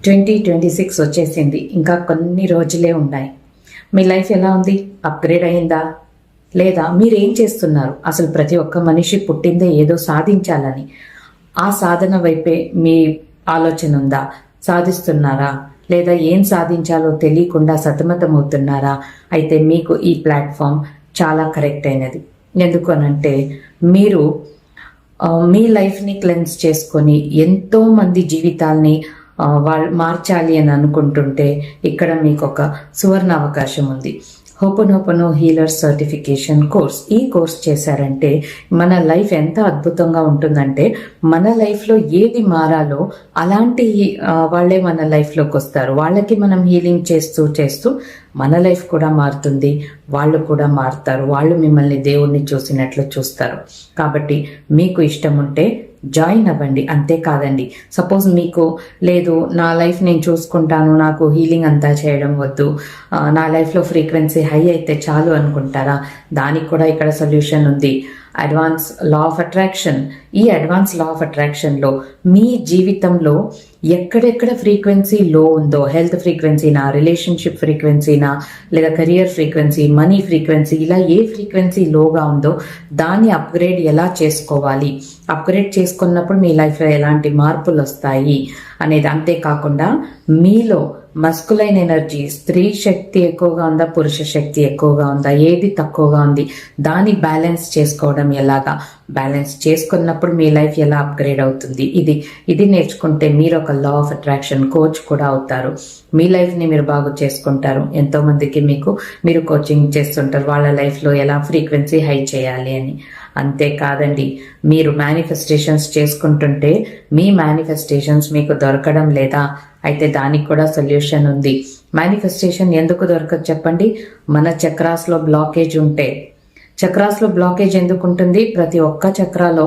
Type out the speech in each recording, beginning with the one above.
2026 వచ్చేసింది. ఇంకా కొన్ని రోజులే ఉన్నాయి. మీ లైఫ్ ఎలా ఉంది? అప్గ్రేడ్ అయిందా లేదా? మీరేం చేస్తున్నారు? అసలు ప్రతి ఒక్క మనిషి పుట్టిందే ఏదో సాధించాలని. ఆ సాధన వైపే మీ ఆలోచన ఉందా? సాధిస్తున్నారా? లేదా ఏం సాధించాలో తెలియకుండా సతమతమవుతున్నారా? అయితే మీకు ఈ ప్లాట్ఫామ్ చాలా కరెక్ట్ అయినది. ఎందుకు అనంటే మీరు మీ లైఫ్ని క్లెన్స్ చేసుకొని ఎంతో మంది జీవితాల్ని వాళ్ళు మార్చాలి అని అనుకుంటుంటే ఇక్కడ మీకు ఒక సువర్ణ అవకాశం ఉంది. Ho'oponopono healer certification course. ఈ కోర్స్ చేశారంటే మన లైఫ్ ఎంత అద్భుతంగా ఉంటుందంటే మన లైఫ్లో ఏది మారాలో అలాంటి వాళ్ళే మన లైఫ్లోకి వస్తారు. వాళ్ళకి మనం హీలింగ్ చేస్తూ చేస్తూ మన లైఫ్ కూడా మారుతుంది, వాళ్ళు కూడా మారుతారు. వాళ్ళు మిమ్మల్ని దేవుణ్ణి చూసినట్లు చూస్తారు. కాబట్టి మీకు ఇష్టం ఉంటే జాయిన్ అవ్వండి. అంతేకాదండి, సపోజ్ మీకు లేదు నా లైఫ్ నేను చూసుకుంటాను, నాకు హీలింగ్ అంతా చేయడం వద్దు, నా లైఫ్లో ఫ్రీక్వెన్సీ హై అయితే చాలు అనుకుంటారా? దానికి కూడా ఇక్కడ సొల్యూషన్ ఉంది. Advance law of attraction. ఈ అడ్వాన్స్ లా ఆఫ్ అట్రాక్షన్లో మీ జీవితంలో ఎక్కడెక్కడ ఫ్రీక్వెన్సీ లో ఉందో, హెల్త్ ఫ్రీక్వెన్సీనా, రిలేషన్షిప్ ఫ్రీక్వెన్సీనా, లేదా కెరియర్ ఫ్రీక్వెన్సీ, మనీ ఫ్రీక్వెన్సీ, ఇలా ఏ ఫ్రీక్వెన్సీ లోగా ఉందో దాన్ని అప్గ్రేడ్ ఎలా చేసుకోవాలి, అప్గ్రేడ్ చేసుకున్నప్పుడు మీ లైఫ్లో ఎలాంటి మార్పులు వస్తాయి అనేది. అంతేకాకుండా మీలో మస్కులైన్ ఎనర్జీ, స్త్రీ శక్తి ఎక్కువగా ఉందా, పురుష శక్తి ఎక్కువగా ఉందా, ఏది తక్కువగా ఉంది, దాన్ని బ్యాలెన్స్ చేసుకోవడం ఎలాగా, బ్యాలెన్స్ చేసుకున్నప్పుడు మీ లైఫ్ ఎలా అప్గ్రేడ్ అవుతుంది, ఇది నేర్చుకుంటే మీరు ఒక లా ఆఫ్ అట్రాక్షన్ కోచ్ కూడా అవుతారు. మీ లైఫ్ని మీరు బాగు చేసుకుంటారు. ఎంతోమందికి మీరు కోచింగ్ చేస్తుంటారు వాళ్ళ లైఫ్లో ఎలా ఫ్రీక్వెన్సీ హై చేయాలి అని. అంతేకాదండి, మీరు మేనిఫెస్టేషన్స్ చేసుకుంటుంటే మీ మేనిఫెస్టేషన్స్ మీకు దొరకడం లేదా? అయితే దానికి కూడా సొల్యూషన్ ఉంది. మేనిఫెస్టేషన్ ఎందుకు దొరకదు చెప్పండి? మన చక్రాస్లో బ్లాకేజ్ ఉంటే. చక్రాస్లో బ్లాకేజ్ ఎందుకు ఉంటుంది? ప్రతి ఒక్క చక్రాలో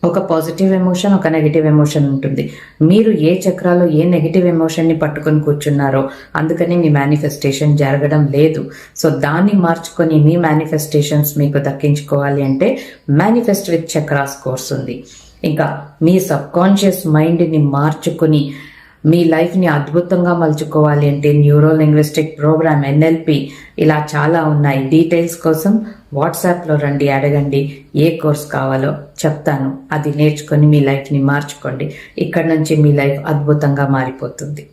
ఒక పాజిటివ్ ఎమోషన్, ఒక నెగిటివ్ ఎమోషన్ ఉంటుంది. మీరు ఏ చక్రాలో ఏ నెగిటివ్ ఎమోషన్ని పట్టుకొని కూర్చున్నారో అందుకని మీ మేనిఫెస్టేషన్ జరగడం లేదు. సో దాన్ని మార్చుకొని మీ మేనిఫెస్టేషన్స్ మీకు దక్కించుకోవాలి అంటే మేనిఫెస్ట్ విత్ చక్రాస్ కోర్స్ ఉంది. ఇంకా మీ సబ్కాన్షియస్ మైండ్ని మార్చుకొని మీ లైఫ్ని అద్భుతంగా మలుచుకోవాలి అంటే న్యూరో లింగ్విస్టిక్ ప్రోగ్రామ్, NLP, ఇలా చాలా ఉన్నాయి. డీటెయిల్స్ కోసం వాట్సాప్లో రండి, అడగండి ఏ కోర్స్ కావాలో చెప్తాను. అది నేర్చుకొని మీ లైఫ్ని మార్చుకోండి. ఇక్కడ నుంచి మీ లైఫ్ అద్భుతంగా మారిపోతుంది.